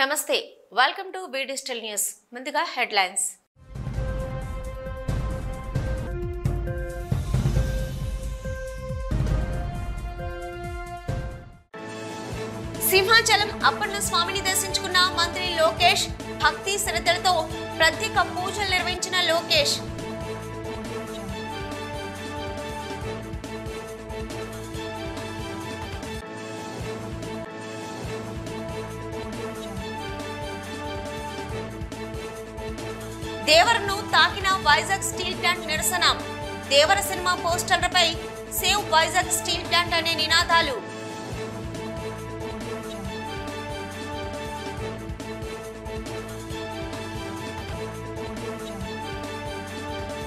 నమస్తే welcome to be digital news ముందుగా headlines Simhachalam Appanna స్వామిని దర్శించుకున్న మంత్రి లోకేష్ భక్తి శ్రద్ధలతో ప్రత్యేక పూజలు నిర్వహించిన లోకేష్ దేవరను తాకిన వైజాగ్ స్టీల్ ప్లాంట్ నిరసన దేవర సినిమా పోస్టర్లపై సేవ్ వైజాగ్ స్టీల్ ప్లాంట్ అనే నినాదాలు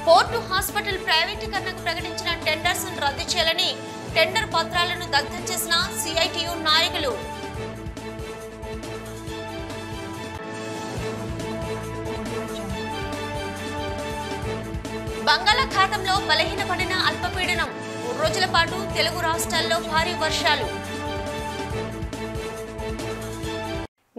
పోర్టు హాస్పిటల్ ప్రైవేటీకరణకు ప్రకటించిన టెండర్స్ రద్దు చేయాలని టెండర్ పత్రాలను దగ్ధం చేసిన సిఐటియు నాయకులు బంగాళాఖాతంలో బలహీనపడిన అల్పపీడనం 3 రోజుల పాటు తెలుగు రాష్ట్రాల్లో భారీ వర్షాలు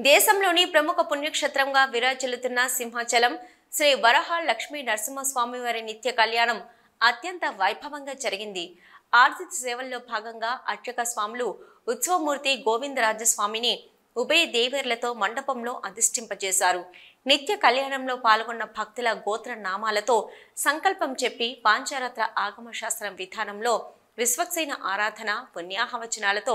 దేశంలోని ప్రముఖ పుణ్యక్షేత్రంగా విరాజిల్లుతున్న సింహాచలం శ్రీ వరహ లక్ష్మీ నరసింహస్వామి వారి నిత్య కళ్యాణం అత్యంత వైభవంగా జరిగింది. ఆర్జిత సేవల్లో భాగంగా అర్చక స్వాములు ఉత్సవమూర్తి గోవిందరాజస్వామిని ఉభయ దేవేర్లతో మండపంలో అధిష్ఠింపజేశారు. నిత్య కళ్యాణంలో పాల్గొన్న భక్తుల గోత్ర నామాలతో సంకల్పం చెప్పి పాంచారాత్ర ఆగమ శాస్త్రం విధానంలో విశ్వక్సేన ఆరాధన పుణ్యాహవచనాలతో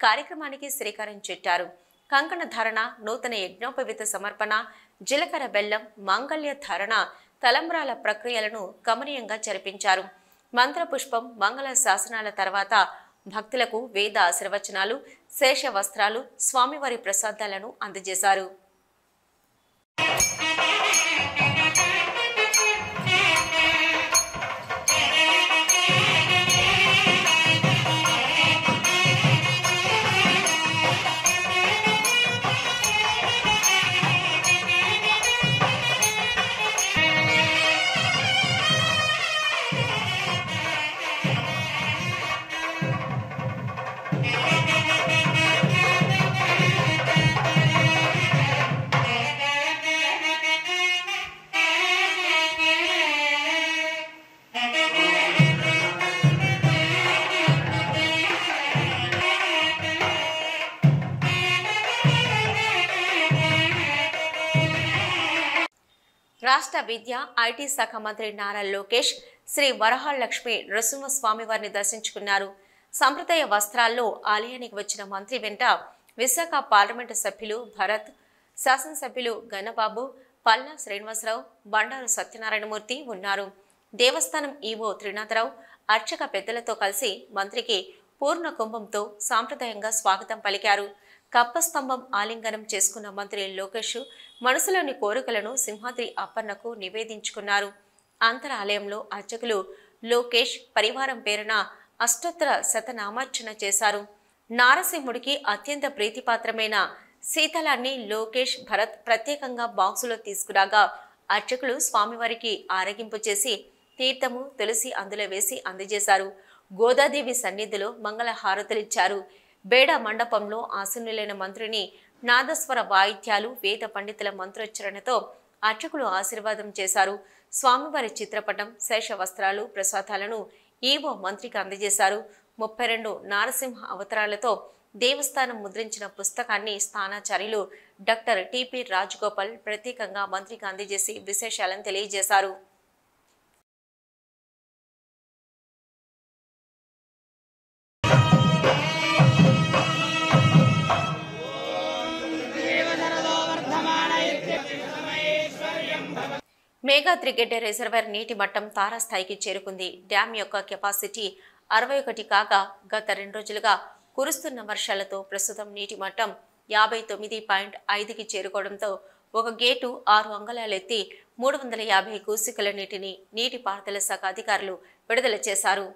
కార్యక్రమానికి శ్రీకారం చుట్టారు. కంకణ ధారణ, నూతన యజ్ఞోపవిత సమర్పణ, జీలకర్ర బెల్లం, మాంగళ్య ధారణ, తలంబ్రాల ప్రక్రియలను గమనీయంగా జరిపించారు. మంత్రపుష్పం, మంగళ శాసనాల తర్వాత భక్తులకు వేద ఆశీర్వచనాలు, శేష వస్త్రాలు, స్వామివారి ప్రసాదాలను అందజేశారు. రాష్ట్ర విద్య, ఐటీ శాఖ మంత్రి నారా లోకేష్ శ్రీ వరహాలక్ష్మి నరసింహస్వామి వారిని దర్శించుకున్నారు. సంప్రదాయ వస్త్రాల్లో ఆలయానికి వచ్చిన మంత్రి వెంట విశాఖ పార్లమెంటు సభ్యులు భరత్, శాసనసభ్యులు గన్నబాబు, పల్లా శ్రీనివాసరావు, బండారు సత్యనారాయణమూర్తి ఉన్నారు. దేవస్థానం ఈవో త్రినాథరావు అర్చక పెద్దలతో కలిసి మంత్రికి పూర్ణ కుంభంతో సాంప్రదాయంగా స్వాగతం పలికారు. కప్పస్తంభం ఆలింగనం చేసుకున్న మంత్రి లోకేష్ మనసులోని కోరికలను సింహాద్రి అప్పన్నకు నివేదించుకున్నారు. అంతరాలయంలో అర్చకులు లోకేష్ పరివారం పేరున అష్టోత్తర శతనామార్చన చేశారు. నారసింహుడికి అత్యంత ప్రీతిపాత్రమైన శీతలాన్ని లోకేష్, భరత్ ప్రత్యేకంగా బాక్సులో తీసుకురాగా అర్చకులు స్వామివారికి ఆరగింపు చేసి తీర్థము, తులసి అందులో వేసి అందజేశారు. గోదాదేవి సన్నిధిలో మంగళ హారతులిచ్చారు. బేడ మండపంలో ఆసీనులైన మంత్రిని నాదస్వర వాయిద్యాలు, వేద పండితుల మంత్రోచ్చరణతో అర్చకులు ఆశీర్వాదం చేశారు. స్వామివారి చిత్రపటం, శేష వస్త్రాలు, ప్రసాదాలను ఈవో మంత్రికి అందజేశారు. 32 నారసింహ అవతారాలతో దేవస్థానం ముద్రించిన పుస్తకాన్ని స్థానాచార్యులు డాక్టర్ టిపి రాజగోపాల్ ప్రత్యేకంగా మంత్రికి అందజేసి విశేషాలను తెలియజేశారు. మేఘా త్రిగెడ్డ రిజర్వాయర్ నీటి మట్టం తారాస్థాయికి చేరుకుంది. డ్యామ్ యొక్క కెపాసిటీ 61 కాగా గత 2 రోజులుగా కురుస్తున్న వర్షాలతో ప్రస్తుతం నీటి మట్టం 59.5కి చేరుకోవడంతో ఒక గేటు 6 అంగుళాలెత్తి 350 క్యూసెక్కుల నీటిని నీటిపారుదల శాఖ అధికారులు విడుదల చేశారు.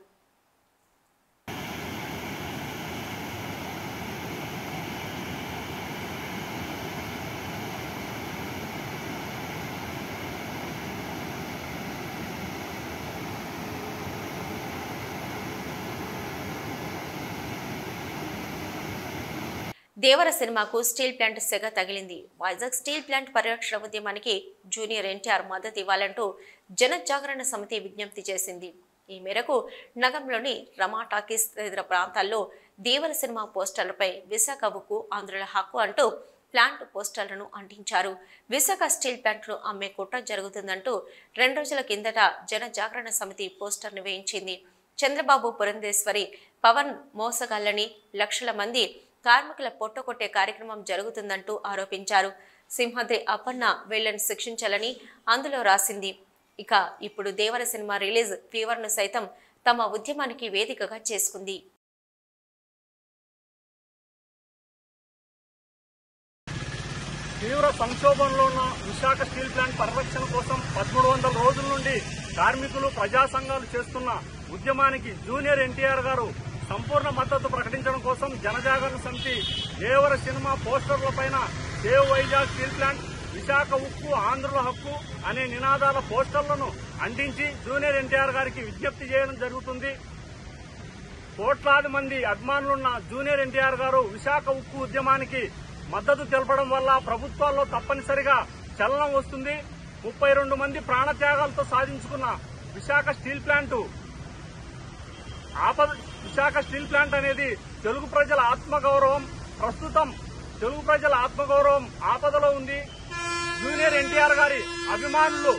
దేవర సినిమాకు స్టీల్ ప్లాంట్ సెగ తగిలింది. వైజాగ్ స్టీల్ ప్లాంట్ పరిరక్షణ ఉద్యమానికి జూనియర్ ఎన్టీఆర్ మద్దతు ఇవ్వాలంటూ జన జాగరణ సమితి విజ్ఞప్తి చేసింది. ఈ మేరకు నగరంలోని రమా టాకీస్ తదితర ప్రాంతాల్లో దేవర సినిమా పోస్టర్లపై విశాఖ ఉక్కు ఆంధ్రుల హక్కు అంటూ ప్లాంట్ పోస్టర్లను అంటించారు. విశాఖ స్టీల్ ప్లాంట్ను అమ్మే కుట్ర జరుగుతుందంటూ 2 రోజుల కిందట జన జాగరణ సమితి పోస్టర్ను వేయించింది. చంద్రబాబు పురంధేశ్వరి పవన్ మోసగాళ్లని లక్షల మంది కార్మికుల పొట్టకొట్టే కార్యక్రమం జరుగుతుందంటూ ఆరోపించారు. సింహాద్రి అప్పన్న వీళ్లను శిక్షించాలని అందులో రాసింది. ఇక ఇప్పుడు దేవర సినిమా రిలీజ్ ఫీవర్ను సైతం తమ ఉద్యమానికి వేదికగా చేసుకుంది. తీవ్ర సంక్షోభంలో ఉన్న విశాఖ స్టీల్ ప్లాంట్ పరిరక్షణ కోసం 1300 రోజుల నుండి కార్మికులు ప్రజా సంఘాలు చేస్తున్న ఉద్యమానికి జూనియర్ ఎన్టీఆర్ గారు సంపూర్ణ మద్దతు ప్రకటించడం కోసం జనజాగరణ సమితి దేవర సినిమా పోస్టర్ల పైన save Vizag steel plant, Visakha ఉక్కు ఆంధ్రుల హక్కు అనే నినాదాల పోస్టర్లను అంటించి జూనియర్ ఎన్టీఆర్ గారికి విజ్ఞప్తి చేయడం జరుగుతుంది. కోట్లాది మంది అభిమానులున్న జూనియర్ ఎన్టీఆర్ గారు విశాఖ ఉక్కు ఉద్యమానికి మద్దతు తెలపడం వల్ల ప్రభుత్వాల్లో తప్పనిసరిగా చలనం వస్తుంది. 32 మంది ప్రాణత్యాగాలతో సాధించుకున్న విశాఖ స్టీల్ ప్లాంట్ అనేది తెలుగు ప్రజల ఆత్మగౌరవం. ప్రస్తుతం తెలుగు ప్రజల ఆత్మగౌరవం ఆపదలో ఉంది. జూనియర్ ఎన్టీఆర్ గారి అభిమానులు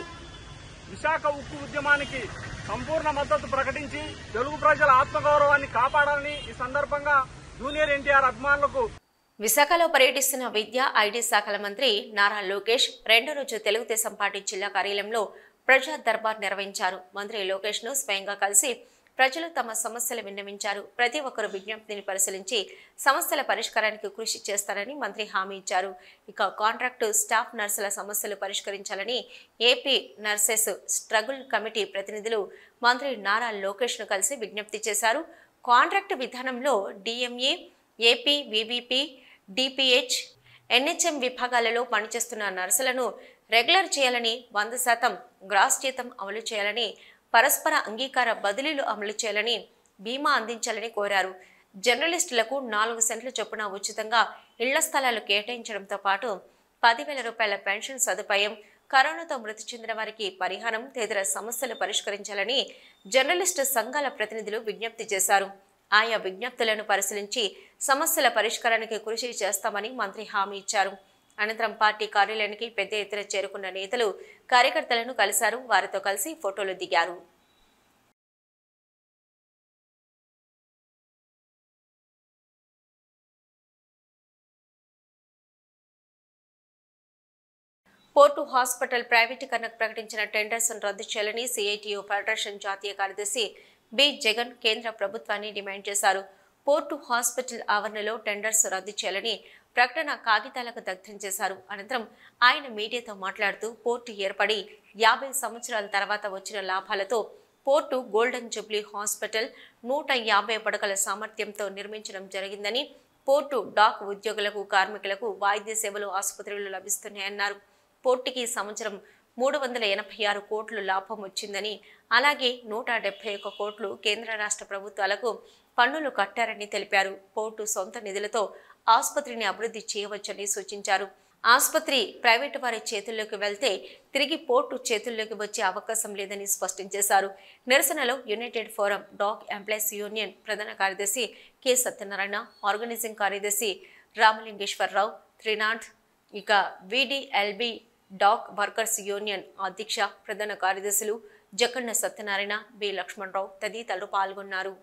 విశాఖ ఉక్కు ఉద్యమానికి సంపూర్ణ మద్దతు ప్రకటించి తెలుగు ప్రజల ఆత్మగౌరవాన్ని కాపాడాలని ఈ సందర్భంగా జూనియర్ ఎన్టీఆర్ అభిమానులకు విశాఖలో పర్యటిస్తున్న విద్యా ఐటీ శాఖల మంత్రి నారా లోకేష్ 2 రోజు తెలుగుదేశం పార్టీ జిల్లా కార్యాలయంలో ప్రజా దర్బార్ నిర్వహించారు. మంత్రి లోకేష్ ను స్వయంగా కలిసి ప్రజలు తమ సమస్యలు విన్నవించారు. ప్రతి ఒక్కరు విజ్ఞప్తిని పరిశీలించి సమస్యల పరిష్కారానికి కృషి చేస్తారని మంత్రి హామీ ఇచ్చారు. ఇక కాంట్రాక్టు స్టాఫ్ నర్సుల సమస్యలు పరిష్కరించాలని ఏపీ నర్సెస్ స్ట్రగుల్ కమిటీ ప్రతినిధులు మంత్రి నారా లోకేష్ ను కలిసి విజ్ఞప్తి చేశారు. కాంట్రాక్టు విధానంలో DMA, AP, VVP, DPH, NHM విభాగాలలో పనిచేస్తున్న నర్సులను రెగ్యులర్ చేయాలని, 100% గ్రాస్ జీతం అమలు చేయాలని, పరస్పర అంగీకార బదిలీలు అమలు చేయాలని, బీమా అందించాలని కోరారు. జర్నలిస్టులకు 4 సెంట్ల చొప్పున ఉచితంగా ఇళ్ల స్థలాలు కేటాయించడంతో పాటు 10,000 రూపాయల పెన్షన్ సదుపాయం, కరోనాతో మృతి చెందిన వారికి పరిహారం తదితర సమస్యలు పరిష్కరించాలని జర్నలిస్టు సంఘాల ప్రతినిధులు విజ్ఞప్తి చేశారు. ఆయా విజ్ఞప్తులను పరిశీలించి సమస్యల పరిష్కారానికి కృషి చేస్తామని మంత్రి హామీ ఇచ్చారు. అనంతరం పార్టీ కార్యాలయానికి పెద్ద ఎత్తున చేరుకున్న నేతలు కార్యకర్తలను కలిశారు. వారితో కలిసి ఫోటోలు దిగారు. పోర్టు హాస్పిటల్ ప్రైవేటీకరణకు ప్రకటించిన టెండర్స్ రద్దు చేయాలని సిఐటియు ఫెడరేషన్ జాతీయ కార్యదర్శి బి జగన్ కేంద్ర ప్రభుత్వాన్ని డిమాండ్ చేశారు. పోర్టు హాస్పిటల్ ఆవరణలో టెండర్స్ రద్దు చేయాలని ప్రకటన కాగితాలకు దగ్ధం చేశారు. అనంతరం ఆయన మీడియాతో మాట్లాడుతూ పోర్టు ఏర్పడి 50 సంవత్సరాల తర్వాత వచ్చిన లాభాలతో పోర్టు గోల్డెన్ జూబ్లీ హాస్పిటల్ 150 పడకల సామర్థ్యంతో నిర్మించడం జరిగిందని, పోర్టు డాక్ ఉద్యోగులకు, కార్మికులకు వైద్య సేవలు ఆసుపత్రులు లభిస్తున్నాయన్నారు. పోర్టుకి సంవత్సరం 386 కోట్లు లాభం వచ్చిందని, అలాగే 171 కోట్లు కేంద్ర రాష్ట్ర ప్రభుత్వాలకు పన్నులు కట్టారని తెలిపారు. పోర్టు సొంత నిధులతో ఆసుపత్రిని అభివృద్ధి చేయవచ్చని సూచించారు. ఆసుపత్రి ప్రైవేటు వారి చేతుల్లోకి వెళ్తే తిరిగి పోర్టు చేతుల్లోకి వచ్చే అవకాశం లేదని స్పష్టం చేశారు. నిరసనలో united forum dock employees union ప్రధాన కార్యదర్శి కె సత్యనారాయణ, ఆర్గనైజింగ్ కార్యదర్శి రామలింగేశ్వరరావు త్రినాథ్, ఇక విడిఎల్బి డాక్ వర్కర్స్ యూనియన్ అధ్యక్ష ప్రధాన కార్యదర్శులు జకన్న సత్యనారాయణ, బి లక్ష్మణరావు తదితరులు పాల్గొన్నారు.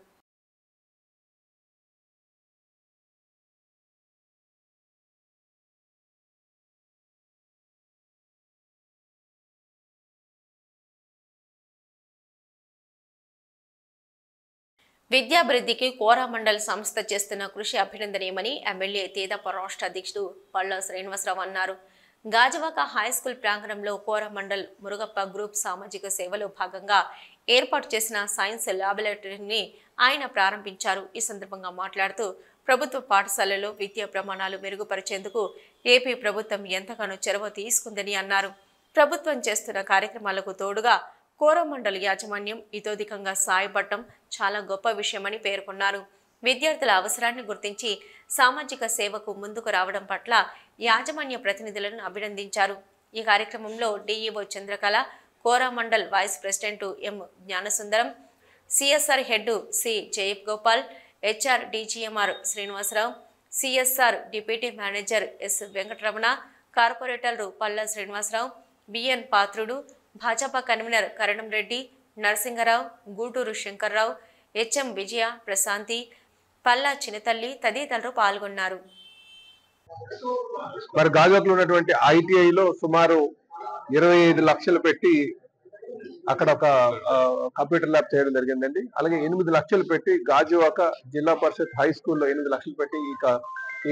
విద్యాభివృద్ధికి కోరామండల్ సంస్థ చేస్తున్న కృషి అభినందనీయమని ఎమ్మెల్యే తేదప్ప రాష్ట్ర అధ్యక్షుడు పళ్ళ శ్రీనివాసరావు అన్నారు. గాజువాక హైస్కూల్ ప్రాంగణంలో కోరామండల్ మురుగప్ప గ్రూప్ సామాజిక సేవలో భాగంగా ఏర్పాటు చేసిన సైన్స్ ల్యాబొరేటరీని ఆయన ప్రారంభించారు. ఈ సందర్భంగా మాట్లాడుతూ ప్రభుత్వ పాఠశాలల్లో విద్యా ప్రమాణాలు మెరుగుపరిచేందుకు ఏపీ ప్రభుత్వం ఎంతగానో చొరవ తీసుకుందని అన్నారు. ప్రభుత్వం చేస్తున్న కార్యక్రమాలకు తోడుగా కోరమండల్ యాజమాన్యం ఇతోధికంగా సాయపడటం చాలా గొప్ప విషయమని పేర్కొన్నారు. విద్యార్థుల అవసరాన్ని గుర్తించి సామాజిక సేవకు ముందుకు రావడం పట్ల యాజమాన్య ప్రతినిధులను అభినందించారు. ఈ కార్యక్రమంలో DEO Chandrakala, Coromandel vice president M Gnanasundaram, CSR head C జయప్ Gopal, HR DGM R Srinivasarao, CSR deputy manager S Venkataramana, కార్పొరేటర్లు Palla Srinivasarao, BN Patrudu, Bhajapa convener Karanam Reddy, Narasingarao, Gooturu Shankarrao, HM Vijaya, Prashanti, Palla Chinnatalli తదితరులు పాల్గొన్నారు. మరి గాజువాకలో ఉన్నటువంటి ఐటీఐలో సుమారు 25 లక్షలు పెట్టి అక్కడ ఒక కంప్యూటర్ ల్యాబ్ చేయడం జరిగిందండి. అలాగే 8 లక్షలు పెట్టి గాజువాక జిల్లా పరిషత్ హై స్కూల్లో 8 లక్షలు పెట్టి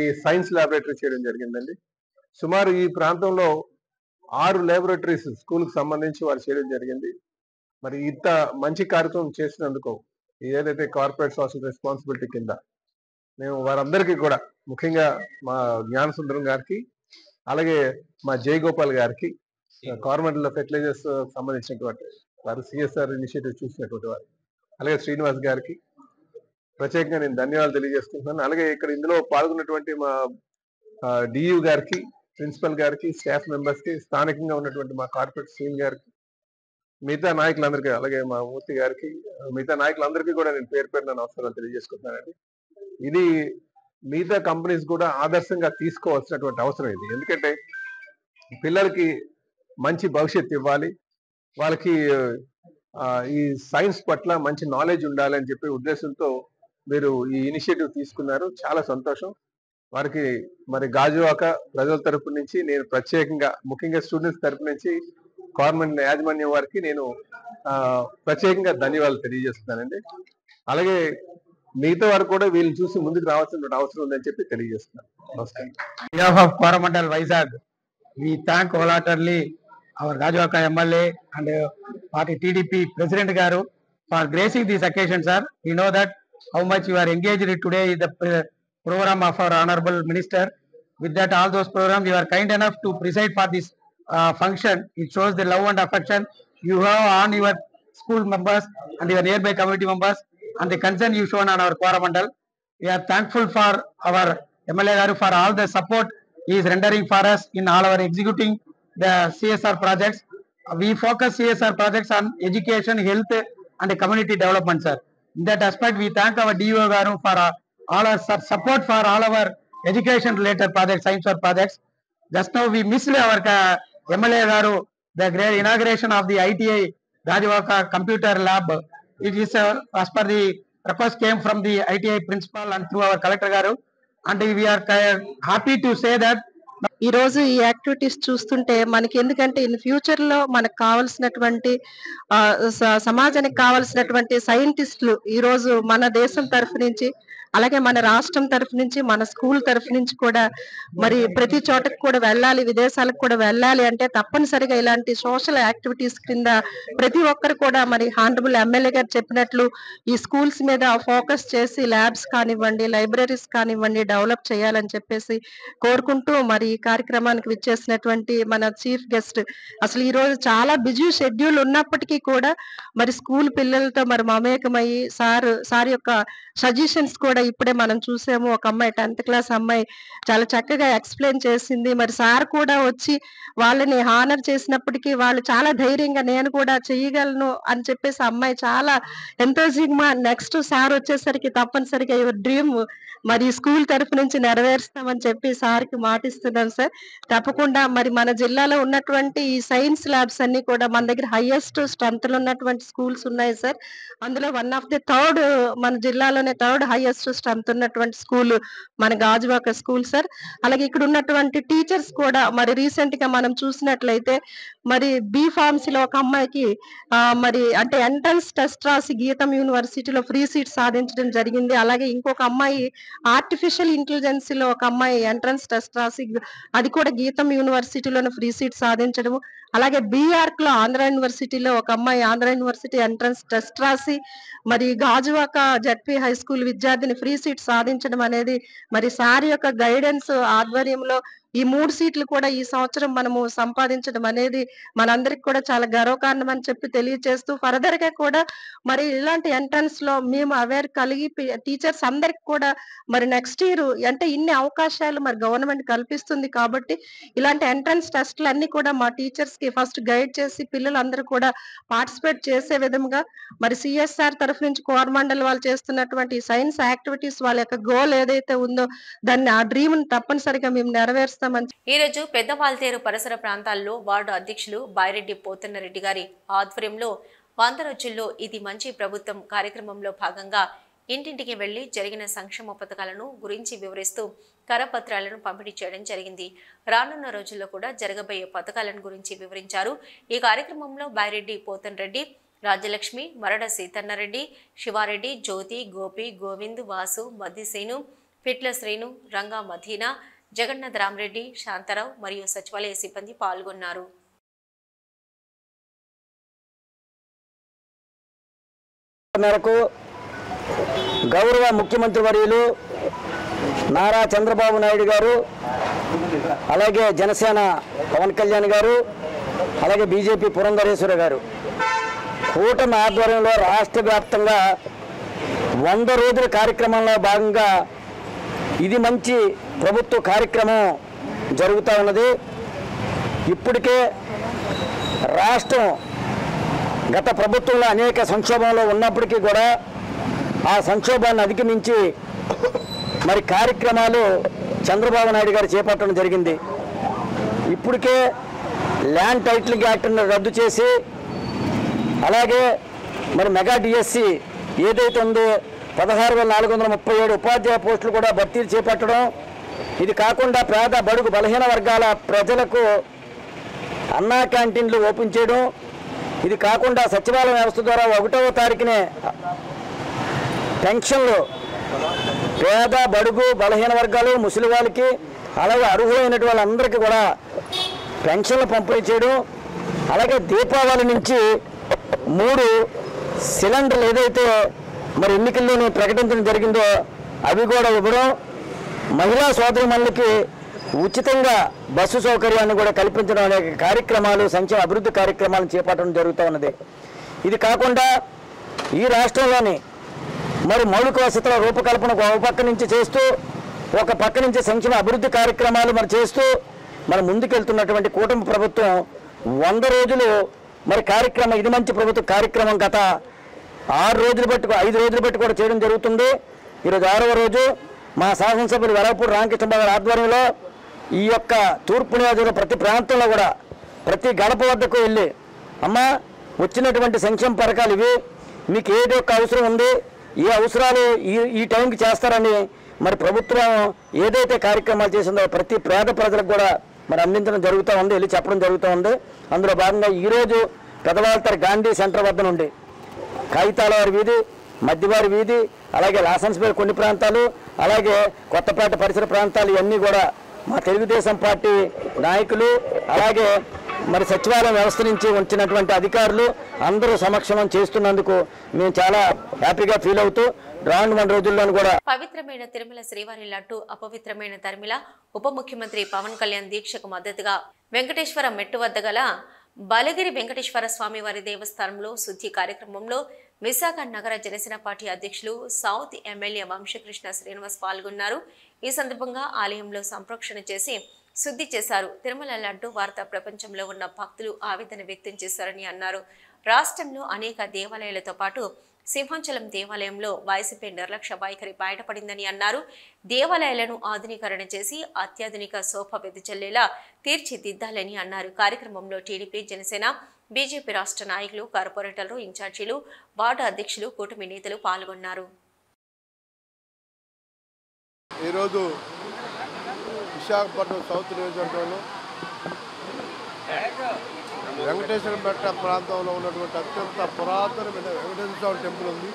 ఈ సైన్స్ ల్యాబొరేటరీ చేయడం జరిగిందండి. సుమారు ఈ ప్రాంతంలో 6 ల్యాబొరేటరీస్ స్కూల్ కి సంబంధించి వారు చేయడం జరిగింది. మరి ఇంత మంచి కార్యక్రమం చేసినందుకు ఏదైతే కార్పొరేట్ సోషల్ రెస్పాన్సిబిలిటీ కింద మేము వారందరికీ కూడా, ముఖ్యంగా మా జ్ఞానసుందరం గారికి, అలాగే మా జయగోపాల్ గారికి, కార్మెంటల్ ఫెర్టిలైజర్స్ సంబంధించినటువంటి వారు, సిఎస్ఆర్ ఇనిషియేటివ్ చూసినటువంటి వారు, అలాగే శ్రీనివాస్ గారికి ప్రత్యేకంగా నేను ధన్యవాదాలు తెలియజేస్తున్నాను. అలాగే ఇక్కడ ఇందులో పాల్గొన్నటువంటి మా డియు గారికి, ప్రిన్సిపల్ గారికి, స్టాఫ్ మెంబర్స్ కి, స్థానికంగా ఉన్నటువంటి మా కార్పొరేట్ సీఎం గారికి, మిగతా నాయకులందరికీ, అలాగే మా మూర్తి గారికి, మిగతా నాయకులందరికీ కూడా నేను పేరు పేరున నమస్కారాలు తెలియజేసుకుంటున్నానండి. ఇది మిగతా కంపెనీస్ కూడా ఆదర్శంగా తీసుకోవాల్సినటువంటి అవసరం ఇది. ఎందుకంటే పిల్లలకి మంచి భవిష్యత్తు ఇవ్వాలి, వాళ్ళకి ఈ సైన్స్ పట్ల మంచి నాలెడ్జ్ ఉండాలి అని చెప్పి ఉద్దేశంతో మీరు ఈ ఇనిషియేటివ్ తీసుకున్నారు. చాలా సంతోషం. వారికి మరి గాజువాక ప్రజల తరపు నుంచి నేను ప్రత్యేకంగా, ముఖ్యంగా స్టూడెంట్స్ తరపు నుంచి గవర్నమెంట్ యాజమాన్యం వారికి నేను ప్రత్యేకంగా ధన్యవాదాలు తెలియజేస్తున్నానండి. అలాగే మిగతా వారు కూడా వీళ్ళని చూసి ముందుకు రావాల్సిన అవసరం ఉందని చెప్పి తెలియజేస్తున్నాను. నమస్కారం. On behalf of Coromandel Vizag, we thank wholeheartedly our Gajuvaka MLA and party TDP President Garu for gracing this occasion, sir. We know that how much you are engaged today in the program of our Honorable Minister. With that, all those programs, you are kind enough to preside for this function. It shows the love and affection you have on your school members and your nearby community members and the concern you shown on our Coromandel. We are thankful for our MLA Garu for all the support he is rendering for us in all our executing the CSR projects. We focus CSR projects on education, health and community development, sir. In that aspect, we thank our DO Garu for all our support for all our education related projects, science fair projects. Just now we missed our MLA Garu, the great inauguration of the ITI Gajuvaka computer lab. It is as per the request came from the ITI principal and through our collector Garu, and we are happy to say that ఈ రోజు ఈ activities చూస్తుంటే మనకి, ఎందుకంటే in future లో మనకు కావాల్సినటువంటి సమాజానికి కావాల్సినటువంటి సైంటిస్టులు ఈ రోజు మన దేశం తరఫు నుంచి, అలాగే మన రాష్ట్రం తరఫు నుంచి, మన స్కూల్ తరఫు నుంచి కూడా మరి ప్రతి చోటకి కూడా వెళ్ళాలి, విదేశాలకు కూడా వెళ్ళాలి అంటే తప్పనిసరిగా ఇలాంటి సోషల్ యాక్టివిటీస్ కింద ప్రతి ఒక్కరు కూడా మరి హానరబుల్ ఎమ్మెల్యే గారు చెప్పినట్లు ఈ స్కూల్స్ మీద ఫోకస్ చేసి ల్యాబ్స్ కానివ్వండి, లైబ్రరీస్ కానివ్వండి డెవలప్ చేయాలని చెప్పేసి కోరుకుంటూ, మరి ఈ కార్యక్రమానికి విచ్చేసినటువంటి మన చీఫ్ గెస్ట్, అసలు ఈ రోజు చాలా బిజీ షెడ్యూల్ ఉన్నప్పటికీ కూడా మరి స్కూల్ పిల్లలతో మరి మమేకమయ్యి సార్ యొక్క సజెషన్స్ కూడా ఇప్పుడే మనం చూసాము. ఒక అమ్మాయి 10th క్లాస్ అమ్మాయి చాలా చక్కగా ఎక్స్ప్లెయిన్ చేసింది. మరి సార్ కూడా వచ్చి వాళ్ళని హానర్ చేసినప్పటికీ వాళ్ళు చాలా ధైర్యంగా నేను కూడా చేయగలను అని చెప్పేసి అమ్మాయి చాలా ఎంతోజిగ్మా, నెక్స్ట్ సార్ వచ్చేసరికి తప్పనిసరిగా యువర్ డ్రీమ్ మరి స్కూల్ తరఫు నుంచి నెరవేరుస్తామని చెప్పి సార్కి మాటిస్తున్నాం సార్. తప్పకుండా మరి మన జిల్లాలో ఉన్నటువంటి ఈ సైన్స్ ల్యాబ్స్ అన్ని కూడా మన దగ్గర హైయెస్ట్ స్ట్రెంత్ ఉన్నటువంటి స్కూల్స్ ఉన్నాయి సార్. అందులో వన్ ఆఫ్ ది థర్డ్, మన జిల్లాలోనే థర్డ్ హైయెస్ట్ స్ట్రెంత్ ఉన్నటువంటి స్కూల్ మన గాజువాక స్కూల్ సార్. అలాగే ఇక్కడ ఉన్నటువంటి టీచర్స్ కూడా మరి రీసెంట్ గా మనం చూసినట్లయితే మరి B.Pharmacy లో ఒక అమ్మాయికి మరి అంటే ఎంట్రన్స్ టెస్ట్ రాసి గీతం యూనివర్సిటీలో ఫ్రీ సీట్ సాధించడం జరిగింది. అలాగే ఇంకొక అమ్మాయి ఆర్టిఫిషియల్ ఇంటెలిజెన్సీలో ఒక అమ్మాయి ఎంట్రన్స్ టెస్ట్ రాసి అది కూడా గీతం యూనివర్సిటీలోనే ఫ్రీ సీట్ సాధించడము. అలాగే B.Arc లో ఆంధ్ర యూనివర్సిటీలో ఒక అమ్మాయి ఆంధ్ర యూనివర్సిటీ ఎంట్రన్స్ టెస్ట్ రాసి మరి గాజువాక జడ్పీ హై స్కూల్ విద్యార్థిని ఫ్రీ సీట్ సాధించడం అనేది మరి సార్ యొక్క గైడెన్స్ ఆధ్వర్యంలో ఈ 3 సీట్లు కూడా ఈ సంవత్సరం మనము సంపాదించడం అనేది మనందరికి కూడా చాలా గర్వకారణం అని చెప్పి తెలియజేస్తూ ఫర్దర్ గా కూడా మరి ఇలాంటి ఎంట్రన్స్ లో మేము అవేర్ కలిగి టీచర్స్ అందరికి కూడా మరి నెక్స్ట్ ఇయర్ అంటే ఇన్ని అవకాశాలు మరి గవర్నమెంట్ కల్పిస్తుంది కాబట్టి ఇలాంటి ఎంట్రన్స్ టెస్ట్లు అన్ని కూడా మా టీచర్స్ కి ఫస్ట్ గైడ్ చేసి పిల్లలందరూ కూడా పార్టిసిపేట్ చేసే విధంగా మరి సిఎస్ఆర్ తరఫు నుంచి కోరమండల్ వాళ్ళు చేస్తున్నటువంటి సైన్స్ యాక్టివిటీస్ వాళ్ళ యొక్క గోల్ ఏదైతే ఉందో దాన్ని ఆ డ్రీమ్ ని తప్పనిసరిగా మేము నెరవేరుస్తామని. ఈ రోజు పెద్దవాల్తేరు పరిసర ప్రాంతాల్లో వార్డు అధ్యక్షులు బాయిరెడ్డి పోతన్నరెడ్డి గారి ఆధ్వర్యంలో 100 రోజుల్లో ఇది మంచి ప్రభుత్వం కార్యక్రమంలో భాగంగా ఇంటింటికి వెళ్లి జరిగిన సంక్షేమ పథకాలను గురించి వివరిస్తూ కరపత్రాలను పంపిణీ చేయడం జరిగింది. రానున్న రోజుల్లో కూడా జరగబోయే పథకాలను గురించి వివరించారు. ఈ కార్యక్రమంలో బాయిరెడ్డి పోతన్నరెడ్డి, రాజ్యలక్ష్మి, మరడ సీతన్నరెడ్డి, శివారెడ్డి, జ్యోతి, గోపి, గోవింద్, వాసు, మద్దిసేను, పిట్ల శ్రీను, రంగా మధీనా, జగన్నాథ్ రామరెడ్డి, శాంతారావు మరియు సచివాలయ సిబ్బంది పాల్గొన్నారు. మేరకు గౌరవ ముఖ్యమంత్రి వర్యులు నారా చంద్రబాబు నాయుడు గారు, అలాగే జనసేన పవన్ కళ్యాణ్ గారు, అలాగే బీజేపీ పురంధరేశ్వర గారు కూటమి ఆధ్వర్యంలో రాష్ట్ర వ్యాప్తంగా 100 రోజుల కార్యక్రమంలో భాగంగా ఇది మంచి ప్రభుత్వ కార్యక్రమం జరుగుతూ ఉన్నది. ఇప్పటికే రాష్ట్రం గత ప్రభుత్వంలో అనేక సంక్షోభంలో ఉన్నప్పటికీ కూడా ఆ సంక్షోభాన్ని అధిగమించి మరి కార్యక్రమాలు చంద్రబాబు నాయుడు గారు చేపట్టడం జరిగింది. ఇప్పటికే ల్యాండ్ టైటిలింగ్ యాక్ట్ను రద్దు చేసి, అలాగే మరి మెగా డిఎస్సి ఏదైతే ఉందో 16,437 ఉపాధ్యాయ పోస్టులు కూడా భర్తీలు చేపట్టడం, ఇది కాకుండా పేద బడుగు బలహీన వర్గాల ప్రజలకు అన్నా క్యాంటీన్లు ఓపెన్ చేయడం, ఇది కాకుండా సచివాలయ వ్యవస్థ ద్వారా 1వ తారీఖునే పెన్షన్లు పేద బడుగు బలహీన వర్గాలు ముసలి వాళ్ళకి అలాగే అర్హులైనటువంటి వాళ్ళందరికీ కూడా పెన్షన్లు పంపిణీ చేయడం, అలాగే దీపావళి నుంచి 3 సిలిండర్లు ఏదైతే మరి ఎన్నికల్లోనే ప్రకటించడం జరిగిందో అవి కూడా ఇవ్వడం, మహిళా సోదరిమణులకి ఉచితంగా బస్సు సౌకర్యాన్ని కూడా కల్పించడం అనే కార్యక్రమాలు సంక్షేమ అభివృద్ధి కార్యక్రమాలను చేపట్టడం జరుగుతూ ఉన్నది. ఇది కాకుండా ఈ రాష్ట్రంలోని మరి మౌలిక వసతుల రూపకల్పన ఒక పక్క నుంచి చేస్తూ, ఒక పక్క నుంచి సంక్షేమ అభివృద్ధి కార్యక్రమాలు మరి చేస్తూ మరి ముందుకెళ్తున్నటువంటి కూటమి ప్రభుత్వం 100 రోజులు మరి కార్యక్రమం, ఇది మంచి ప్రభుత్వ కార్యక్రమం గత 5 రోజులు బట్టి కూడా చేయడం జరుగుతుంది. ఈరోజు 6వ రోజు మా శాసనసభ్యులు వెలగపూడి రామకృష్ణబాబు గారి ఆధ్వర్యంలో ఈ యొక్క తూర్పు నియోజకవర్గం ప్రతి ప్రాంతంలో కూడా ప్రతి గడప వద్దకు వెళ్ళి, అమ్మ వచ్చినటువంటి సంక్షేమ పథకాలు ఇవి, మీకు ఏదో ఒక అవసరం ఉంది, ఈ అవసరాలు ఈ టైంకి చేస్తారని మరి ప్రభుత్వం ఏదైతే కార్యక్రమాలు చేసిందో ప్రతి పేద ప్రజలకు కూడా మరి అందించడం జరుగుతూ ఉంది, వెళ్ళి చెప్పడం జరుగుతూ ఉంది. అందులో భాగంగా ఈరోజు పెదవాల్తర్ గాంధీ సెంటర్ వద్ద నుండి కాగితాలవారి వీధి, మధ్యవారి వీధి, అలాగే లాసన్స్పేట కొన్ని ప్రాంతాలు, అలాగే కొత్తపేట పరిసర ప్రాంతాలు ఇవన్నీ కూడా మా తెలుగుదేశం పార్టీ నాయకులు, అలాగే మరి సచివాలయం వ్యవస్థ నుంచి వచ్చినటువంటి అధికారులు అందరూ సమక్షమం చేస్తున్నందుకు మేము చాలా హ్యాపీగా ఫీల్ అవుతూ రానున్న 1 రోజుల్లోనూ కూడా పవిత్రమైన తిరుమల శ్రీవారి లడ్డు అపవిత్రమైన తరిమిల ఉప ముఖ్యమంత్రి పవన్ కళ్యాణ్ దీక్షకు మద్దతుగా వెంకటేశ్వర మెట్టు వద్ద గల బలగిరి వెంకటేశ్వర స్వామి వారి దేవస్థానంలో శుద్ధి కార్యక్రమంలో విశాఖ నగర జనసేన పార్టీ అధ్యక్షులు సౌత్ ఎమ్మెల్యే వంశకృష్ణ శ్రీనివాస్ పాల్గొన్నారు. ఈ సందర్భంగా ఆలయంలో సంప్రోక్షణ చేసి శుద్ధి చేశారు. తిరుమల లడ్డు వార్త ప్రపంచంలో ఉన్న భక్తులు ఆవేదన వ్యక్తం చేశారని అన్నారు. రాష్ట్రంలో అనేక దేవాలయాలతో పాటు సింహాచలం దేవాలయంలో వైసీపీ నిర్లక్ష్య వైఖరి బయటపడిందని అన్నారు. దేవాలయాలను ఆధునీకరణ చేసి అత్యాధునిక శోభ వెదజల్లేలా తీర్చిదిద్దాలని అన్నారు. కార్యక్రమంలో టీడీపీ, జనసేన, బీజేపీ రాష్ట్ర నాయకులు, కార్పొరేటర్లు, ఇన్ఛార్జీలు, వార్డు అధ్యక్షులు, కూటమి నేతలు పాల్గొన్నారు. ఈరోజు విశాఖపట్నం సౌత్ నియోజకవర్గంలో వెంకటేశ్వర మెట్ట ప్రాంతంలో ఉన్నటువంటి అత్యంత పురాతనమైన వెంకటేశ్వర స్వామి టెంపుల్ ఉంది.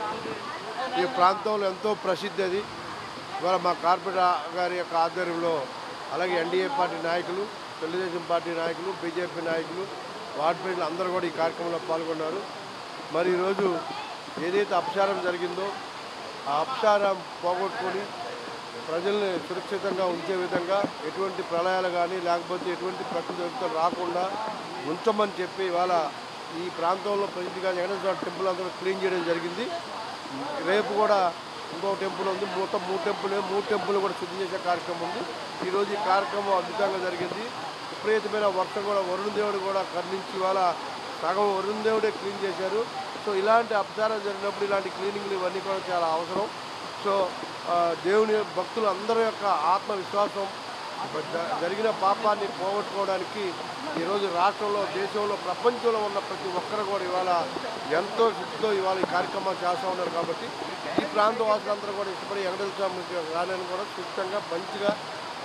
ఈ ప్రాంతంలో ఎంతో ప్రసిద్ధి అది. ఇవాళ మా కార్పొరేటర్ గారి యొక్క ఆధ్వర్యంలో, అలాగే ఎన్డీఏ పార్టీ నాయకులు, తెలుగుదేశం పార్టీ నాయకులు, బీజేపీ నాయకులు, వార్డు ప్రజలు అందరూ కూడా ఈ కార్యక్రమంలో పాల్గొన్నారు. మరి ఈరోజు ఏదైతే అపచారం జరిగిందో ఆ అపచారం పోగొట్టుకొని ప్రజల్ని సురక్షితంగా ఉంచే విధంగా ఎటువంటి ప్రళయాలు కానీ లేకపోతే ఎటువంటి ప్రకృతి విపత్తులు రాకుండా ఉంచమని చెప్పి ఇవాళ ఈ ప్రాంతంలో ప్రసిద్ధిగా వెంకటేశ్వర స్వామి టెంపుల్ అంతా క్లీన్ చేయడం జరిగింది. రేపు కూడా ఇంకో టెంపుల్ ఉంది, మొత్తం 3 టెంపుల్ కూడా శుద్ధి చేసే కార్యక్రమం ఉంది. ఈరోజు ఈ కార్యక్రమం అద్భుతంగా జరిగింది. విపరీతమైన వర్షం కూడా వరుణ దేవుడు కూడా కరుణించి ఇవాళ సగం వరుణ దేవుడే క్లీన్ చేశారు. సో ఇలాంటి అపచారాలు జరిగినప్పుడు ఇలాంటి క్లీనింగ్లు ఇవన్నీ కూడా చాలా అవసరం. సో దేవుని భక్తులు అందరి యొక్క ఆత్మవిశ్వాసం జరిగిన పాపాన్ని పోగొట్టుకోవడానికి ఈరోజు రాష్ట్రంలో, దేశంలో, ప్రపంచంలో ఉన్న ప్రతి ఒక్కరు కూడా ఇవాళ ఎంతో శక్తితో ఇవాళ ఈ కార్యక్రమాలు చేస్తూ ఉన్నారు. కాబట్టి ఈ ప్రాంత వాసులందరూ కూడా ఇష్టపడి వెంకటేశ్వర స్వామి రాలని కూడా శుద్ధంగా మంచిగా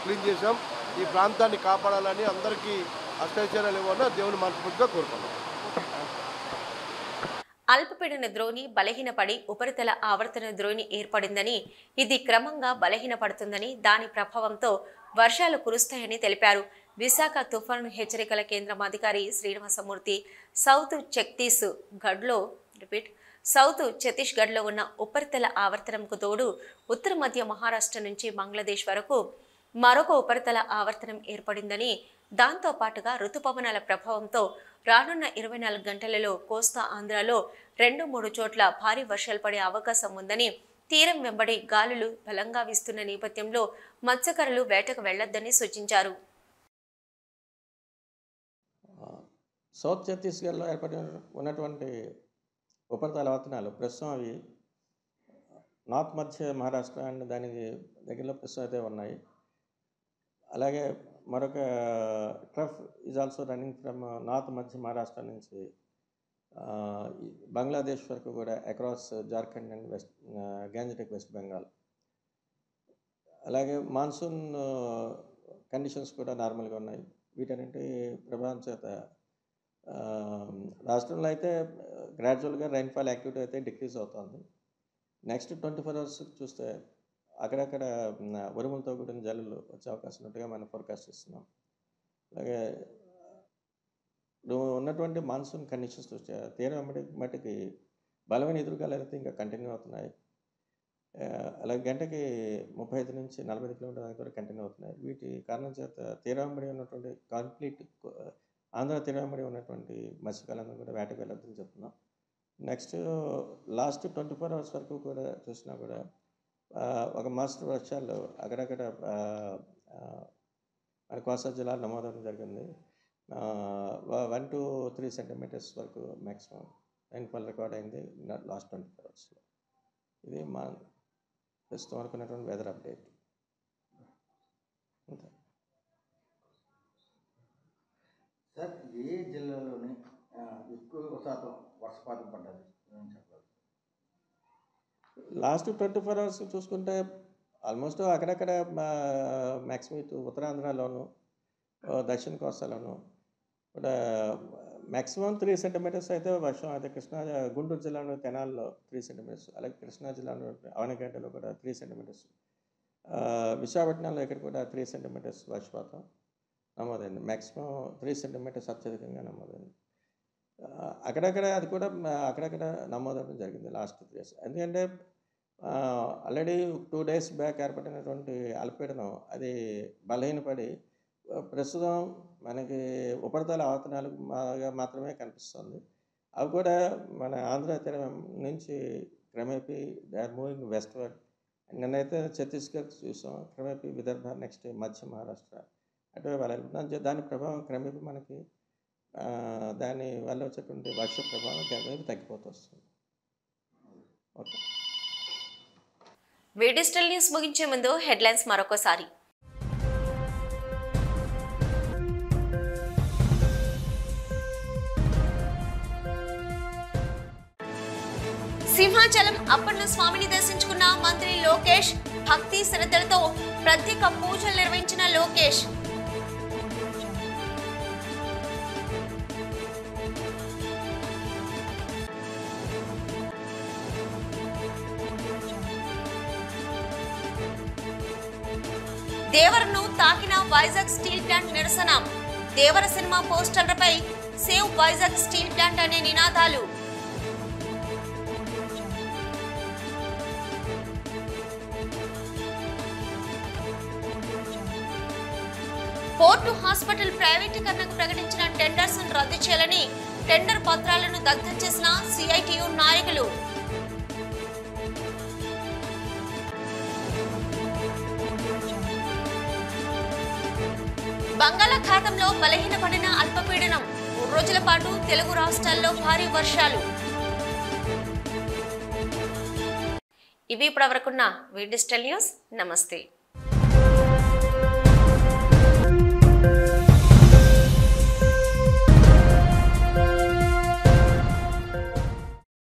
క్లీన్ చేశాం. ఈ ప్రాంతాన్ని కాపాడాలని అందరికీ అష్టైశ్వర్యాలు ఇవ్వాలని దేవుని మనస్ఫూర్తిగా కోరుకున్నాం. అల్పపీడన ద్రోణి బలహీనపడి ఉపరితల ఆవర్తన ద్రోణి ఏర్పడిందని, ఇది క్రమంగా బలహీనపడుతుందని, దాని ప్రభావంతో వర్షాలు కురుస్తాయని తెలిపారు. విశాఖ తుఫాను హెచ్చరికల కేంద్రం అధికారి శ్రీనివాసమూర్తి సౌత్ ఛత్తీస్గఢ్లో ఉన్న ఉపరితల ఆవర్తనంకు తోడు ఉత్తర మధ్య మహారాష్ట్ర నుంచి బంగ్లాదేశ్ వరకు మరొక ఉపరితల ఆవర్తనం ఏర్పడిందని, దాంతో పాటుగా రుతుపవనాల ప్రభావంతో రానున్న 24 గంటలలో కోస్తా ఆంధ్రాలో 2-3 చోట్ల భారీ వర్షాలు పడే అవకాశం ఉందని, తీరం వెంబడి గాలులు బలంగా వీస్తున్న నేపథ్యంలో మత్స్యకారులు వేటకు వెళ్లొద్దని సూచించారు. సౌత్ ఛత్తీస్గఢ్లో ఏర్పడి ఉన్నటువంటి ఉపరితల ఆవర్తనాలు ప్రస్తుతం అవి నార్త్ మధ్య మహారాష్ట్ర అండ్ దానికి దగ్గరలో ప్రస్తుతం అయితే ఉన్నాయి. అలాగే మరొక trough is also running from north మధ్య మహారాష్ట్ర నుంచి బంగ్లాదేశ్ వరకు కూడా across Jharkhand and Gangetic west Bengal. అలాగే మాన్సూన్ కండిషన్స్ కూడా నార్మల్గా ఉన్నాయి. వీటన్నింటి ప్రభావం చేత రాష్ట్రంలో అయితే గ్రాడ్యువల్గా రైన్ఫాల్ యాక్టివిటీ అయితే డిక్రీజ్ అవుతుంది. నెక్స్ట్ 24 అవర్స్ చూస్తే అక్కడక్కడ ఉరుములతో కూడిన జల్లులు వచ్చే అవకాశం ఉన్నట్టుగా మనం ఫోర్కాస్ట్ ఇస్తున్నాం. అలాగే ఉన్నటువంటి మాన్సూన్ కండిషన్స్ చూస్తే తీరం మట్టికి బలమైన ఎదురుగాలు అయితే ఇంకా కంటిన్యూ అవుతున్నాయి. అలాగే గంటకి 35 నుంచి 45 కిలోమీటర్ల వరకు కంటిన్యూ అవుతున్నాయి. వీటి కారణం చేత తీరంబడి ఉన్నటువంటి కంప్లీట్ ఆంధ్ర తీరంబడి ఉన్నటువంటి మత్స్యకారులందరూ కూడా వేటకు వెళ్ళొద్దని చెప్తున్నాం. నెక్స్ట్ లాస్ట్ 24 అవర్స్ వరకు కూడా చూసినా కూడా ఒక మాస్టర్ వర్షాలు అక్కడక్కడ మన కోస్తా జిల్లాలో నమోదవడం జరిగింది. 1 to 3 సెంటీమీటర్స్ వరకు మ్యాక్సిమం రైన్ఫాల్ రికార్డ్ అయింది లాస్ట్ 24 అవర్స్లో. ఇది మా ప్రస్తుతం వరకు ఉన్నటువంటి వెదర్ అప్డేట్. సార్, ఏ జిల్లాలోని ఎక్కువ శాతం వర్షపాతం పడ్డది చెప్పాలి? లాస్ట్ 24 అవర్స్ చూసుకుంటే ఆల్మోస్ట్ అక్కడక్కడ మ్యాక్సిమం ఇటు ఉత్తరాంధ్రలోను దక్షిణ కోస్తాలోను కూడా మ్యాక్సిమం 3 సెంటీమీటర్స్ అయితే వర్షం అయితే గుంటూరు జిల్లాలో తెనాల్లో 3 సెంటీమీటర్స్, అలాగే కృష్ణా జిల్లాలో అవనగడ్డలో కూడా 3 సెంటీమీటర్స్, విశాఖపట్నంలో ఇక్కడ కూడా 3 సెంటీమీటర్స్ వర్షపాతం నమోదైంది. మ్యాక్సిమం 3 సెంటీమీటర్స్ అత్యధికంగా నమోదైంది. అక్కడక్కడ అది కూడా అక్కడక్కడ నమోదవడం జరిగింది లాస్ట్ 3 days. ఎందుకంటే ఆల్రెడీ 2 days బ్యాక్ ఏర్పడినటువంటి అల్పపీడనం అది బలహీనపడి ప్రస్తుతం మనకి ఉపరితల ఆవర్తనాలు మాత్రమే కనిపిస్తుంది. అవి కూడా మన ఆంధ్ర తీరం నుంచి క్రమేపీ దే ఆర్ మూవింగ్ వెస్ట్వర్డ్. నిన్నైతే ఛత్తీస్గఢ్ చూసాం, క్రమేపీ విదర్భ, నెక్స్ట్ మధ్య మహారాష్ట్ర అటువైపు వెళ్ళాలి. దాని ప్రభావం క్రమేపీ మనకి దాని వల్ల వచ్చేటువంటి వర్ష ప్రభావం క్రమేపీ తగ్గిపోతూ వస్తుంది. ఓకే, డిజిటల్ న్యూస్ ముగించే ముందు హెడ్లైన్స్ మరొకసారి. సింహాచలం అప్పన్న స్వామిని దర్శించుకున్న మంత్రి లోకేష్. భక్తి శ్రద్ధలతో ప్రత్యేక పూజలు నిర్వహించిన లోకేష్. దేవరను తాకిన వైజాగ్ స్టీల్ ప్లాంట్ నిరసన. దేవర సినిమా పోస్టర్లపై సేవ్ వైజాగ్ స్టీల్ ప్లాంట్ అనే నినాదాలు. పోర్టు హాస్పిటల్ ప్రైవేటీకరణకు ప్రకటించిన టెండర్స్ రద్దు చేయాలని టెండర్ పత్రాలను దగ్ధం చేసిన సిఐటియు నాయకులు. బంగాళాఖాతంలో బలహీనపడిన అల్పపీడనం 3 రోజుల పాటు తెలుగు రాష్ట్రాల్లో భారీ వర్షాలు. ఇవి ఇప్పటివరకున్న డిజిటల్ న్యూస్. నమస్తే.